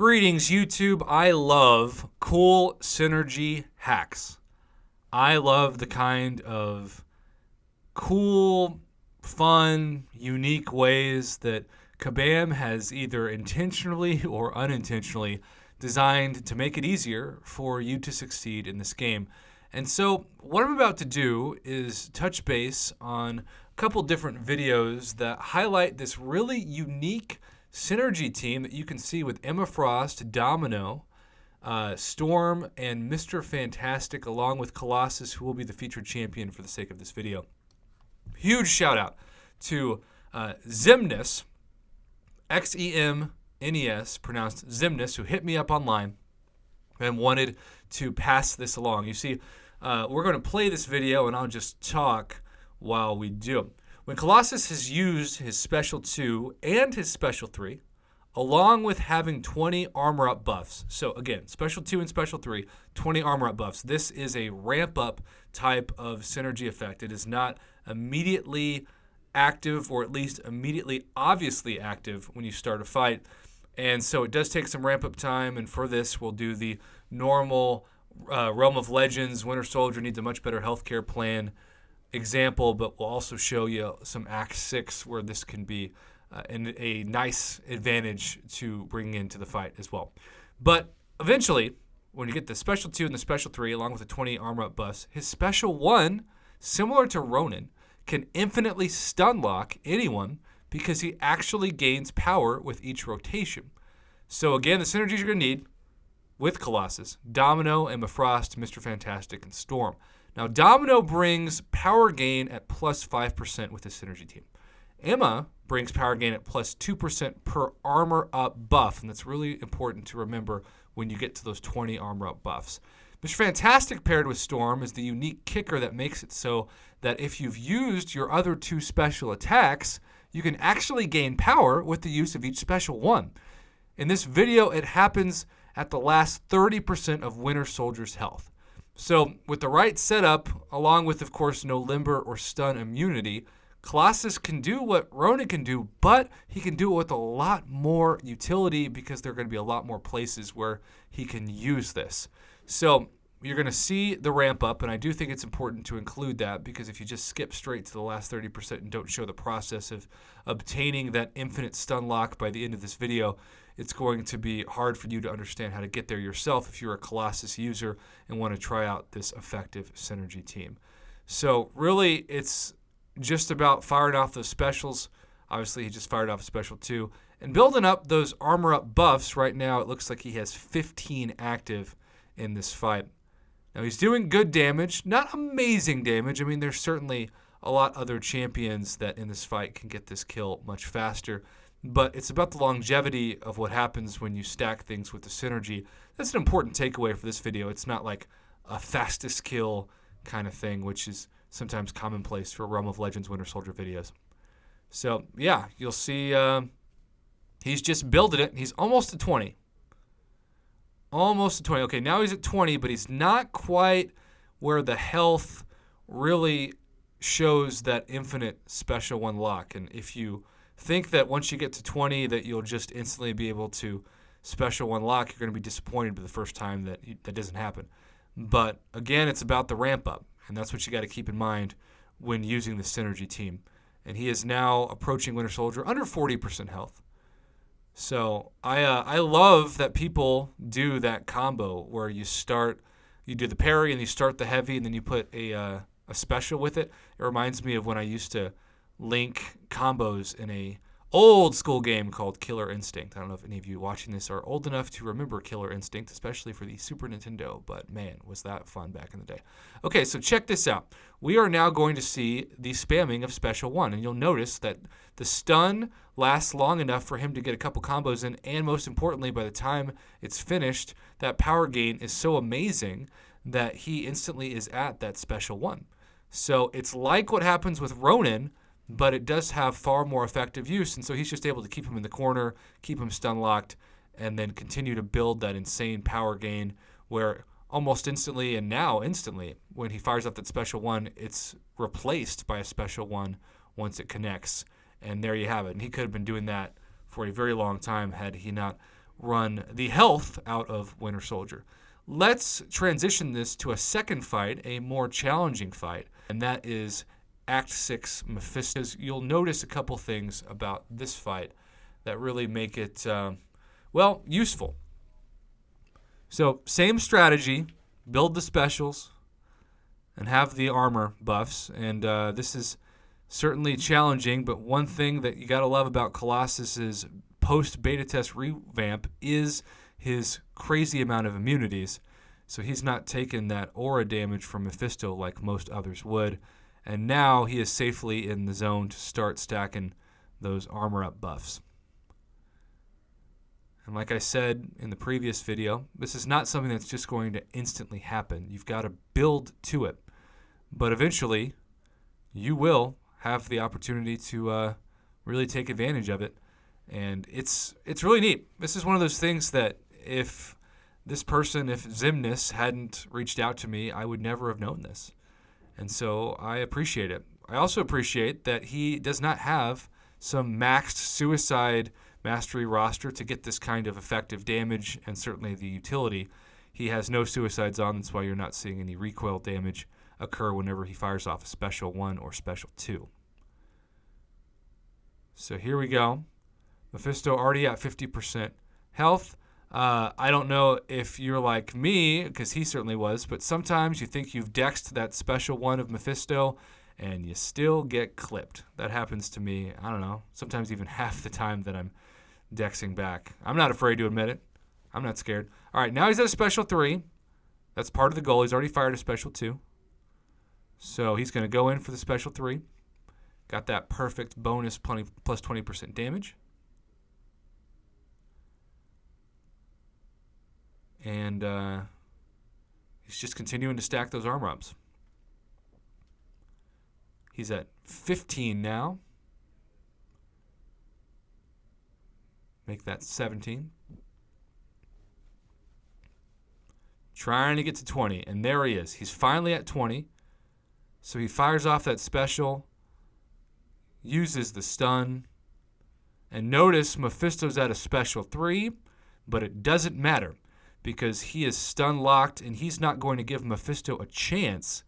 Greetings, YouTube. I love cool synergy hacks. I love the kind of cool, fun, unique ways that Kabam has either intentionally or unintentionally designed to make it easier for you to succeed in this game. And so what I'm about to do is touch base on a couple different videos that highlight this really unique synergy team that you can see with Emma Frost, Domino, Storm, and Mr. Fantastic, along with Colossus, who will be the featured champion for the sake of this video. Huge shout out to Xemnes, Xemnes, pronounced Xemnes, who hit me up online and wanted to pass this along. You see, we're going to play this video and I'll just talk while we do. When Colossus has used his Special 2 and his Special 3, along with having 20 armor up buffs. So again, Special 2 and Special 3, 20 armor up buffs. This is a ramp up type of synergy effect. It is not immediately active, or at least immediately obviously active when you start a fight. And so it does take some ramp up time, and for this we'll do the normal Realm of Legends, Winter Soldier needs a much better healthcare plan example, but we'll also show you some Act 6 where this can be a nice advantage to bring into the fight as well. But eventually, when you get the Special 2 and the Special 3, along with the 20 armor up buffs, his Special 1, similar to Ronin, can infinitely stun lock anyone because he actually gains power with each rotation. So again, the synergies you're going to need with Colossus: Domino, Emma Frost, Mr. Fantastic, and Storm. Now, Domino brings power gain at plus 5% with his synergy team. Emma brings power gain at plus 2% per armor up buff, and that's really important to remember when you get to those 20 armor up buffs. Mr. Fantastic paired with Storm is the unique kicker that makes it so that if you've used your other two special attacks, you can actually gain power with the use of each Special 1. In this video, it happens at the last 30% of Winter Soldier's health. So with the right setup, along with, of course, no limber or stun immunity, Colossus can do what Ronin can do, but he can do it with a lot more utility because there are going to be a lot more places where he can use this. So you're going to see the ramp up, and I do think it's important to include that, because if you just skip straight to the last 30% and don't show the process of obtaining that infinite stun lock by the end of this video, it's going to be hard for you to understand how to get there yourself if you're a Colossus user and want to try out this effective synergy team. So really, it's just about firing off those specials. Obviously, he just fired off a Special 2. And building up those armor up buffs. Right now, it looks like he has 15 active in this fight. Now, he's doing good damage, not amazing damage. I mean, there's certainly a lot other champions that in this fight can get this kill much faster. But it's about the longevity of what happens when you stack things with the synergy. That's an important takeaway for this video. It's not like a fastest kill kind of thing, which is sometimes commonplace for Realm of Legends Winter Soldier videos. So, yeah, you'll see he's just building it. He's almost at 20. Almost at 20. Okay, now he's at 20, but he's not quite where the health really shows that infinite Special 1 lock. And if you think that once you get to 20 that you'll just instantly be able to Special 1 lock, you're going to be disappointed for the first time that doesn't happen. But again, it's about the ramp up, and that's what you got to keep in mind when using the synergy team. And he is now approaching Winter Soldier under 40% health. So I love that people do that combo where you do the parry and you start the heavy and then you put a special with it. It reminds me of when I used to link combos in a old school game called Killer Instinct. I don't know if any of you watching this are old enough to remember Killer Instinct, especially for the Super Nintendo, but man, was that fun back in the day. Okay, so check this out. We are now going to see the spamming of Special 1, and you'll notice that the stun lasts long enough for him to get a couple combos in, and most importantly, by the time it's finished, that power gain is so amazing that he instantly is at that Special 1. So it's like what happens with Ronin, but it does have far more effective use, and so he's just able to keep him in the corner, keep him stun locked, and then continue to build that insane power gain where almost instantly, and now instantly, when he fires up that Special 1, it's replaced by a Special 1 once it connects. And there you have it. And he could have been doing that for a very long time had he not run the health out of Winter Soldier. Let's transition this to a second fight, a more challenging fight, and that is Act 6 Mephisto. You'll notice a couple things about this fight that really make it, useful. So, same strategy, build the specials, and have the armor buffs, and this is certainly challenging, but one thing that you got to love about Colossus's post-beta test revamp is his crazy amount of immunities. So he's not taken that aura damage from Mephisto like most others would. And now he is safely in the zone to start stacking those armor-up buffs. And like I said in the previous video, this is not something that's just going to instantly happen. You've got to build to it. But eventually, you will have the opportunity to really take advantage of it. And it's really neat. This is one of those things that if Xemnes hadn't reached out to me, I would never have known this. And so I appreciate it. I also appreciate that he does not have some maxed suicide mastery roster to get this kind of effective damage and certainly the utility. He has no suicides on. That's why you're not seeing any recoil damage occur whenever he fires off a Special 1 or Special 2. So here we go. Mephisto already at 50% health. I don't know if you're like me, because he certainly was, but sometimes you think you've dexed that Special 1 of Mephisto, and you still get clipped. That happens to me, I don't know, sometimes even half the time that I'm dexing back. I'm not afraid to admit it. I'm not scared. All right, now he's at a Special 3. That's part of the goal. He's already fired a Special 2. So he's going to go in for the Special 3. Got that perfect bonus plus 20% damage. And he's just continuing to stack those armor ups. He's at 15 now. Make that 17. Trying to get to 20, and there he is. He's finally at 20. So he fires off that special, uses the stun, and notice Mephisto's at a Special 3, but it doesn't matter because he is stun locked, and he's not going to give Mephisto a chance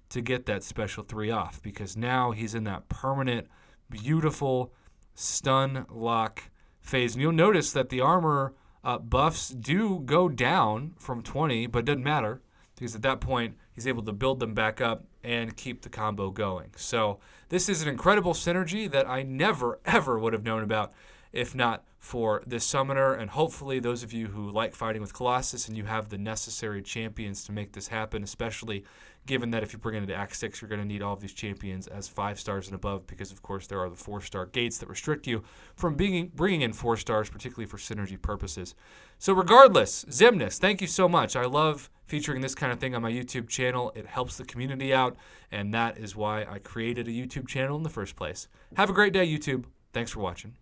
to get that Special 3 off because now he's in that permanent, beautiful stun lock phase. And you'll notice that the armor buffs do go down from 20, but it doesn't matter because at that point he's able to build them back up and keep the combo going. So this is an incredible synergy that I never, ever would have known about if not for this summoner. And hopefully those of you who like fighting with Colossus and you have the necessary champions to make this happen, especially given that if you bring it into Act 6, you're going to need all of these champions as 5 stars and above because, of course, there are the 4-star gates that restrict you from bringing in 4 stars, particularly for synergy purposes. So regardless, Xemnes, thank you so much. I love featuring this kind of thing on my YouTube channel. It helps the community out, and that is why I created a YouTube channel in the first place. Have a great day, YouTube. Thanks for watching.